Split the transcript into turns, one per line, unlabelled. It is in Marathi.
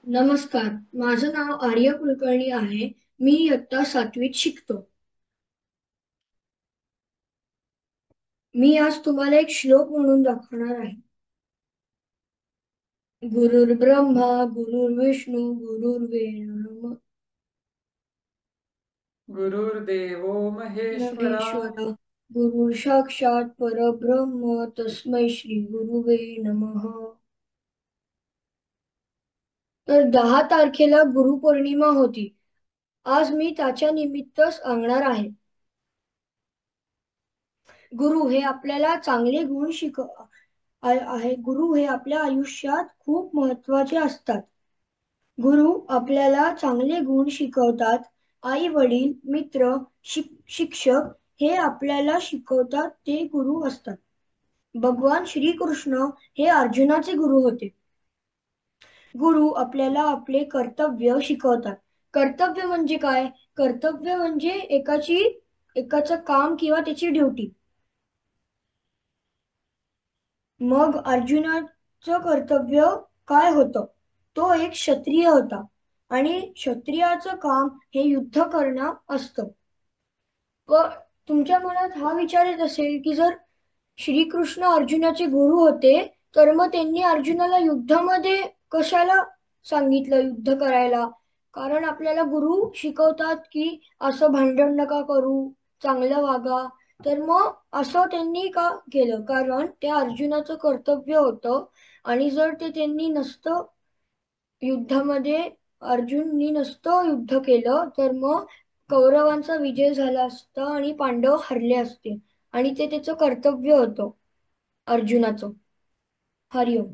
नमस्कार. माझं नाव आर्य कुलकर्णी आहे. मी इयत्ता 7वीत शिकतो. मी आज तुम्हाला एक श्लोक म्हणून दाखवणार आहे. गुरुर्ब्रह्मा गुरुर्विष्णू गुरुर्देवो
गुरुर्देवो महेश्वरा
महेश्वरा गुरु साक्षात परब्रह्म तस्मै श्री गुरुवे नमः. तर 10 तारखेला गुरुपौर्णिमा होती. आज मी त्याच्या निमित्त सांगणार आहे. गुरु हे आपल्याला चांगले गुण आहे. गुरु हे आपल्या आयुष्यात खूप महत्वाचे असतात. गुरु आपल्याला चांगले गुण शिकवतात. आई वडील मित्र शिक्षक हे आपल्याला शिकवतात ते गुरु असतात. भगवान श्रीकृष्ण हे अर्जुनाचे गुरु होते. गुरु आपल्याला आपले कर्तव्य शिकवतात. कर्तव्य म्हणजे काय? कर्तव्य म्हणजे एकाचं काम किंवा त्याची ड्युटी. मग अर्जुनाचं कर्तव्य काय होतं? तो एक क्षत्रिय होता आणि क्षत्रियाचं काम हे युद्ध करणं असतं. व तुमच्या मनात हा विचार येत असेल की जर श्रीकृष्ण अर्जुनाचे गुरु होते तर मग त्यांनी अर्जुनाला युद्धामध्ये कशाला सांगितलं युद्ध करायला? कारण आपल्याला गुरु शिकवतात की असं भांडण नका करू, चांगलं वागा. तर मग असं त्यांनी का केलं? कारण ते अर्जुनाचं कर्तव्य होतं आणि जर ते त्यांनी नसतं युद्धामध्ये अर्जुननी नसतं युद्ध केलं तर मग कौरवांचा विजय झाला असता आणि पांडव हरले असते आणि ते त्याचं कर्तव्य होतं अर्जुनाचं. हरिओम.